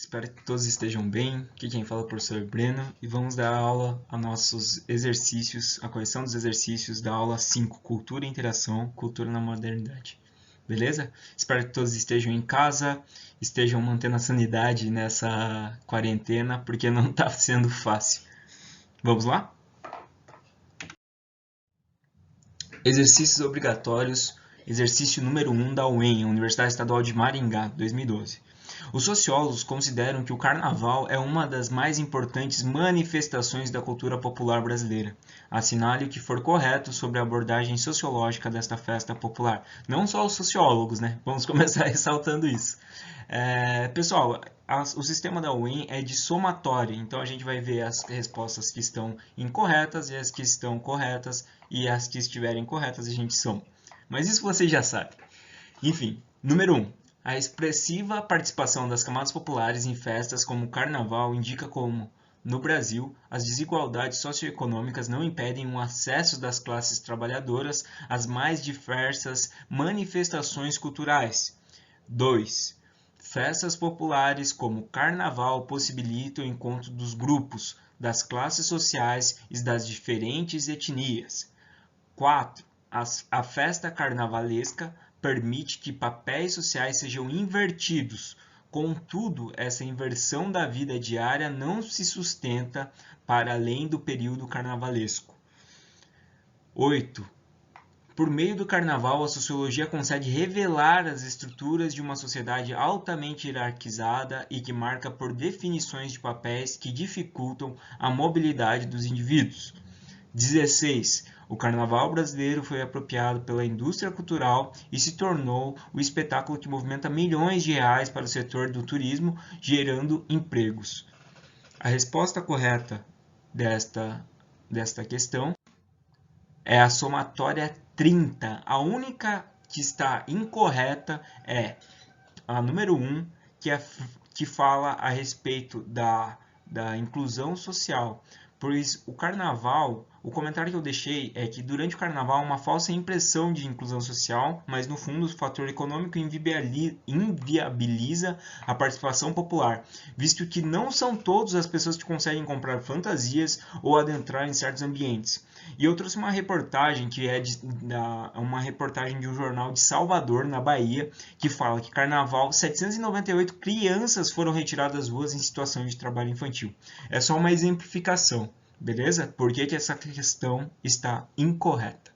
Espero que todos estejam bem. Aqui quem fala é o professor Breno e vamos dar aula a nossos exercícios, a correção dos exercícios da aula 5, Cultura e Interação, Cultura na Modernidade. Beleza? Espero que todos estejam em casa, estejam mantendo a sanidade nessa quarentena, porque não está sendo fácil. Vamos lá? Exercícios obrigatórios, exercício número 1 da UEM, Universidade Estadual de Maringá, 2012. Os sociólogos consideram que o Carnaval é uma das mais importantes manifestações da cultura popular brasileira. Assinale o que for correto sobre a abordagem sociológica desta festa popular. Não só os sociólogos, né? Vamos começar ressaltando isso. Pessoal, o sistema da UEM é de somatória, então a gente vai ver as respostas que estão incorretas e as que estão corretas, e as que estiverem corretas a gente soma. Mas isso vocês já sabem. Enfim, número 1. A expressiva participação das camadas populares em festas como o Carnaval indica como, no Brasil, as desigualdades socioeconômicas não impedem o acesso das classes trabalhadoras às mais diversas manifestações culturais. 2. Festas populares como o Carnaval possibilitam o encontro dos grupos, das classes sociais e das diferentes etnias. 4. A festa carnavalesca permite que papéis sociais sejam invertidos. Contudo, essa inversão da vida diária não se sustenta para além do período carnavalesco. 8. Por meio do carnaval, a sociologia consegue revelar as estruturas de uma sociedade altamente hierarquizada e que marca por definições de papéis que dificultam a mobilidade dos indivíduos. 16. O carnaval brasileiro foi apropriado pela indústria cultural e se tornou o espetáculo que movimenta milhões de reais para o setor do turismo, gerando empregos. A resposta correta desta questão é a somatória 30. A única que está incorreta é a número 1, que fala a respeito da inclusão social. Pois o carnaval, o comentário que eu deixei é que durante o carnaval há uma falsa impressão de inclusão social, mas no fundo o fator econômico inviabiliza a participação popular, visto que não são todas as pessoas que conseguem comprar fantasias ou adentrar em certos ambientes. E eu trouxe uma reportagem que é uma reportagem de um jornal de Salvador, na Bahia, que fala que carnaval, 798 crianças foram retiradas das ruas em situação de trabalho infantil. É só uma exemplificação, beleza? Por que essa questão está incorreta?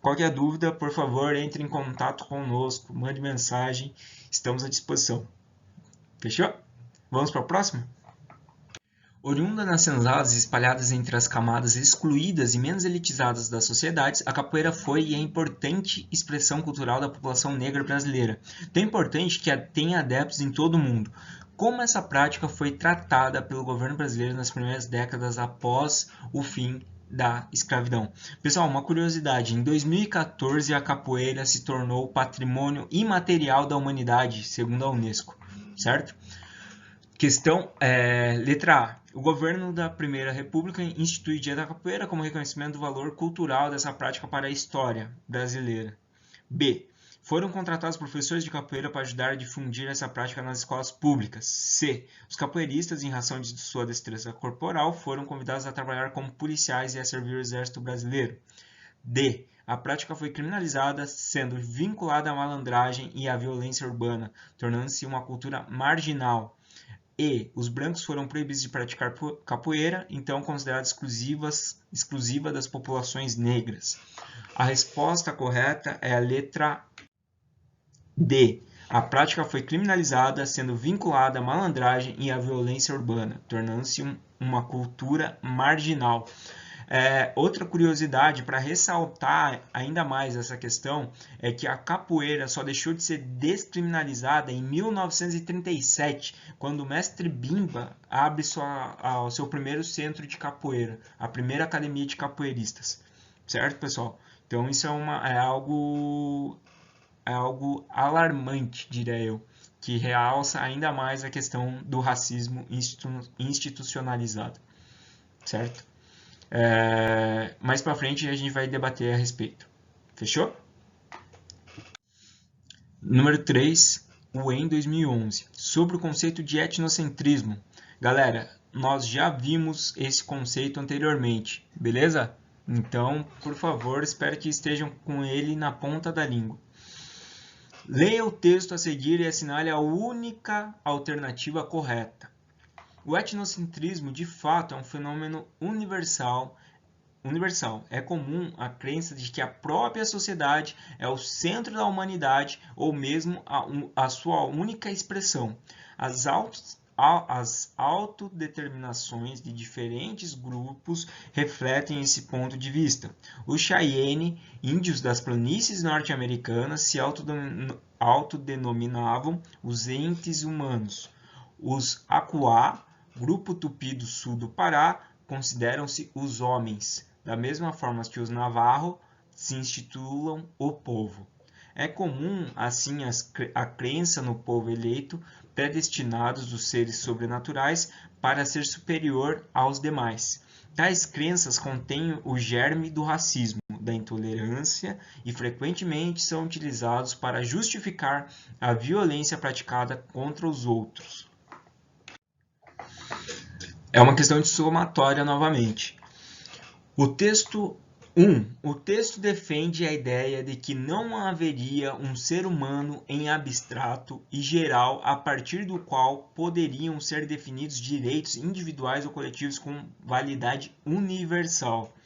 Qualquer dúvida, por favor, entre em contato conosco, mande mensagem, estamos à disposição. Fechou? Vamos para a próxima? Oriunda nas senzalas espalhadas entre as camadas excluídas e menos elitizadas das sociedades, a capoeira foi e é importante expressão cultural da população negra brasileira, tão importante que tem adeptos em todo o mundo. Como essa prática foi tratada pelo governo brasileiro nas primeiras décadas após o fim da escravidão? Pessoal, uma curiosidade, em 2014 a capoeira se tornou patrimônio imaterial da humanidade, segundo a Unesco, certo? Questão letra A. O governo da Primeira República institui o Dia da Capoeira como reconhecimento do valor cultural dessa prática para a história brasileira. B. Foram contratados professores de capoeira para ajudar a difundir essa prática nas escolas públicas. C. Os capoeiristas, em razão de sua destreza corporal, foram convidados a trabalhar como policiais e a servir o exército brasileiro. D. A prática foi criminalizada, sendo vinculada à malandragem e à violência urbana, tornando-se uma cultura marginal. E. Os brancos foram proibidos de praticar capoeira, então considerada exclusiva das populações negras. A resposta correta é a letra D. A prática foi criminalizada, sendo vinculada à malandragem e à violência urbana, tornando-se uma cultura marginal. Outra curiosidade para ressaltar ainda mais essa questão é que a capoeira só deixou de ser descriminalizada em 1937, quando o mestre Bimba abre o seu primeiro centro de capoeira, a primeira academia de capoeiristas. Certo, pessoal? Então isso é algo alarmante, diria eu, que realça ainda mais a questão do racismo institucionalizado. Certo? Mais para frente a gente vai debater a respeito. Fechou? Número 3. o em 2011, sobre o conceito de etnocentrismo. Galera, nós já vimos esse conceito anteriormente, beleza? Então, por favor, espero que estejam com ele na ponta da língua. Leia o texto a seguir e assinale a única alternativa correta. O etnocentrismo, de fato, é um fenômeno universal. É comum a crença de que a própria sociedade é o centro da humanidade ou mesmo a sua única expressão. As autodeterminações de diferentes grupos refletem esse ponto de vista. Os Cheyenne, índios das planícies norte-americanas, se autodenominavam os entes humanos. Os Acuá, grupo tupi do sul do Pará, consideram-se os homens, da mesma forma que os Navarro se institulam o povo. É comum, assim, a crença no povo eleito, predestinados dos seres sobrenaturais para ser superior aos demais. Tais crenças contêm o germe do racismo, da intolerância e frequentemente são utilizados para justificar a violência praticada contra os outros. É uma questão de somatória novamente. O texto 1. O texto defende a ideia de que não haveria um ser humano em abstrato e geral a partir do qual poderiam ser definidos direitos individuais ou coletivos com validade universal.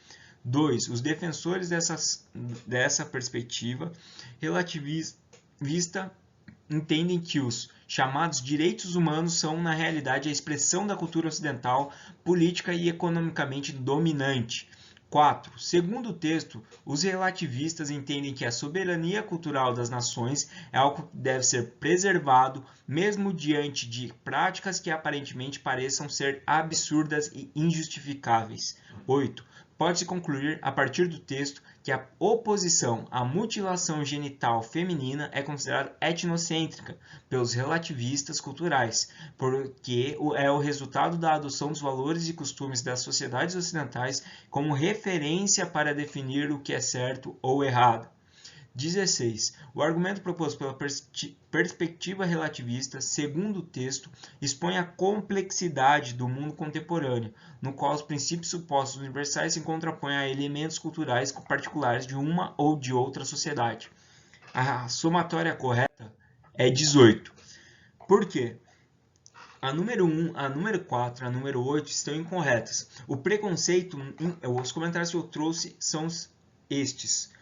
2. Os defensores dessa perspectiva relativista entendem que os chamados direitos humanos são, na realidade, a expressão da cultura ocidental política e economicamente dominante. 4. Segundo o texto, os relativistas entendem que a soberania cultural das nações é algo que deve ser preservado, mesmo diante de práticas que aparentemente pareçam ser absurdas e injustificáveis. 8. Pode-se concluir, a partir do texto, que a oposição à mutilação genital feminina é considerada etnocêntrica pelos relativistas culturais, porque é o resultado da adoção dos valores e costumes das sociedades ocidentais como referência para definir o que é certo ou errado. 16. O argumento proposto pela perspectiva relativista, segundo o texto, expõe a complexidade do mundo contemporâneo, no qual os princípios supostos universais se contrapõem a elementos culturais particulares de uma ou de outra sociedade. A somatória correta é 18. Por quê? A número 1, a número 4, a número 8 estão incorretas. Os comentários que eu trouxe são estes.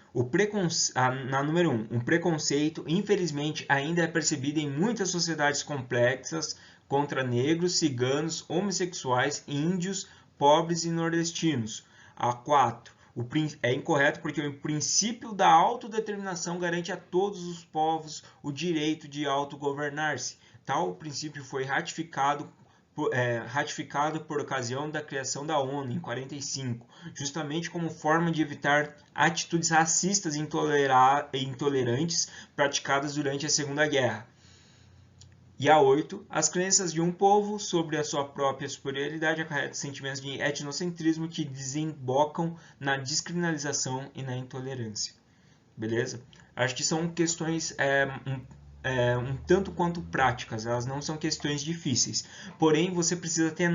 Na número 1, o preconceito, infelizmente, ainda é percebido em muitas sociedades complexas contra negros, ciganos, homossexuais, índios, pobres e nordestinos. A 4, é incorreto porque o princípio da autodeterminação garante a todos os povos o direito de autogovernar-se. Tal princípio foi ratificado por ocasião da criação da ONU em 1945, justamente como forma de evitar atitudes racistas e intolerantes praticadas durante a Segunda Guerra. E a 8, as crenças de um povo sobre a sua própria superioridade acarretam sentimentos de etnocentrismo que desembocam na descriminalização e na intolerância. Beleza? Acho que são questões um tanto quanto práticas, elas não são questões difíceis. Porém, você precisa ter,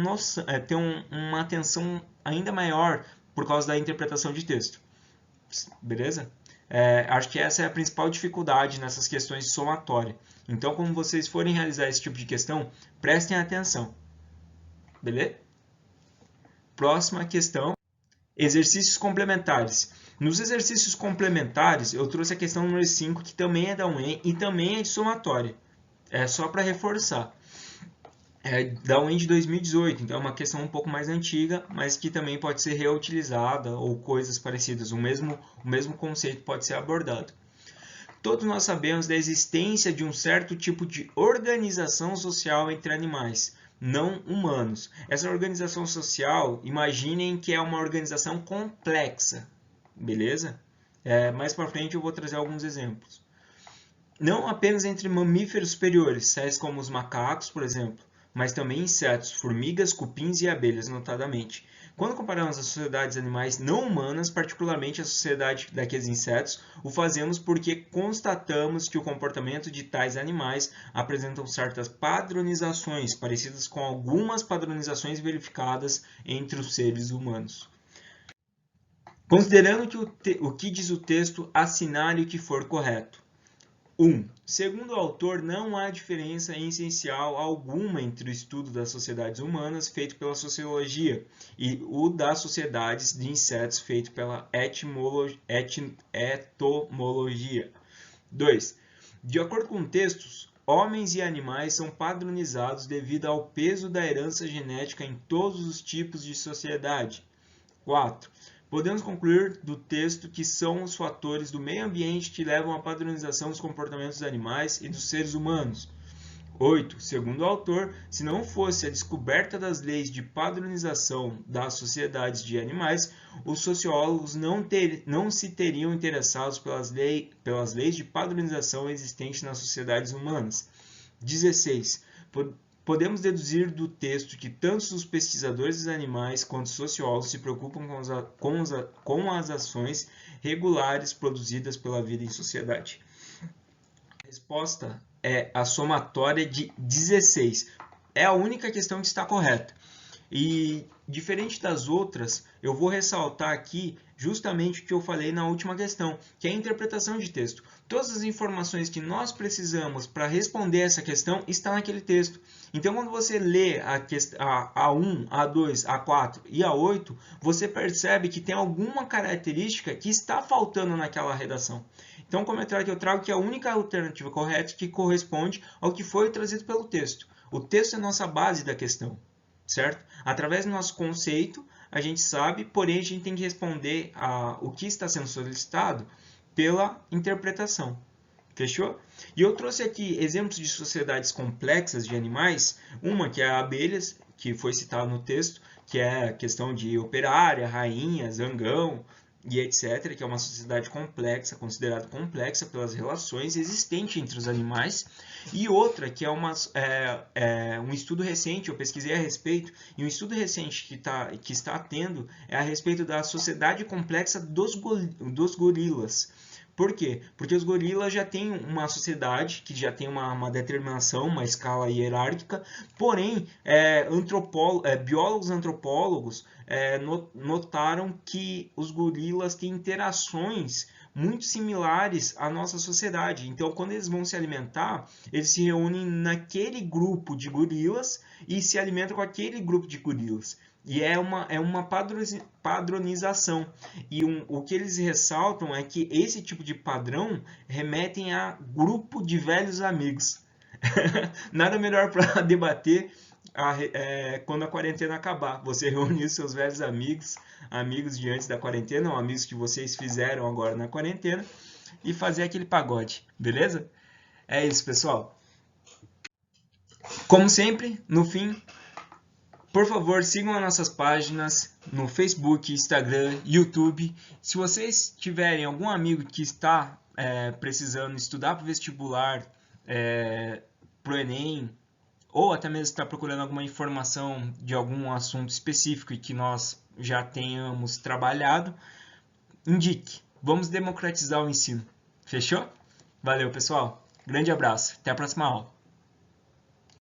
uma atenção ainda maior por causa da interpretação de texto. Beleza? Acho que essa é a principal dificuldade nessas questões de somatória. Então, quando vocês forem realizar esse tipo de questão, prestem atenção. Beleza? Próxima questão. Exercícios complementares. Nos exercícios complementares, eu trouxe a questão número 5, que também é da UEM e também é de somatória. É só para reforçar. É da UEM de 2018, então é uma questão um pouco mais antiga, mas que também pode ser reutilizada ou coisas parecidas. O mesmo conceito pode ser abordado. Todos nós sabemos da existência de um certo tipo de organização social entre animais não humanos. Essa organização social, imaginem que é uma organização complexa, beleza? Mais para frente eu vou trazer alguns exemplos. Não apenas entre mamíferos superiores, tais como os macacos, por exemplo, mas também insetos, formigas, cupins e abelhas, notadamente. Quando comparamos as sociedades animais não humanas, particularmente a sociedade daqueles insetos, o fazemos porque constatamos que o comportamento de tais animais apresentam certas padronizações, parecidas com algumas padronizações verificadas entre os seres humanos. Considerando que o que diz o texto, assinale o que for correto. 1. Segundo o autor, não há diferença essencial alguma entre o estudo das sociedades humanas feito pela sociologia e o das sociedades de insetos feito pela entomologia. 2. De acordo com textos, homens e animais são padronizados devido ao peso da herança genética em todos os tipos de sociedade. 4. Podemos concluir do texto que são os fatores do meio ambiente que levam à padronização dos comportamentos dos animais e dos seres humanos. 8. Segundo o autor, se não fosse a descoberta das leis de padronização das sociedades de animais, os sociólogos não se teriam interessados pelas leis de padronização existentes nas sociedades humanas. 16. Podemos deduzir do texto que tanto os pesquisadores dos animais quanto os sociólogos se preocupam com as ações regulares produzidas pela vida em sociedade. A resposta é a somatória de 16. É a única questão que está correta. E, diferente das outras, eu vou ressaltar aqui justamente o que eu falei na última questão, que é a interpretação de texto. Todas as informações que nós precisamos para responder essa questão estão naquele texto. Então, quando você lê a A1, A2, A4 e A8, você percebe que tem alguma característica que está faltando naquela redação. Então, o comentário que eu trago é que a única alternativa correta que corresponde ao que foi trazido pelo texto. O texto é a nossa base da questão, certo? Através do nosso conceito, a gente sabe, porém a gente tem que responder o que está sendo solicitado pela interpretação. Fechou? E eu trouxe aqui exemplos de sociedades complexas de animais, uma que é a abelhas, que foi citada no texto, que é a questão de operária, rainha, zangão e etc., que é uma sociedade complexa, considerada complexa pelas relações existentes entre os animais, e outra que é um estudo recente, eu pesquisei a respeito, e um estudo recente que está tendo é a respeito da sociedade complexa dos gorilas. Por quê? Porque os gorilas já têm uma sociedade que já tem uma determinação, uma escala hierárquica, porém, biólogos antropólogos notaram que os gorilas têm interações muito similares à nossa sociedade. Então, quando eles vão se alimentar, eles se reúnem naquele grupo de gorilas e se alimentam com aquele grupo de gorilas. E é uma padronização. E o que eles ressaltam é que esse tipo de padrão remetem a grupo de velhos amigos. Nada melhor para debater quando a quarentena acabar. Você reunir os seus velhos amigos de antes da quarentena, ou amigos que vocês fizeram agora na quarentena, e fazer aquele pagode, beleza? É isso, pessoal. Como sempre, no fim, por favor, sigam as nossas páginas no Facebook, Instagram, YouTube. Se vocês tiverem algum amigo que está precisando estudar para o vestibular, para o Enem, ou até mesmo está procurando alguma informação de algum assunto específico e que nós já tenhamos trabalhado, indique. Vamos democratizar o ensino. Fechou? Valeu, pessoal. Grande abraço. Até a próxima aula.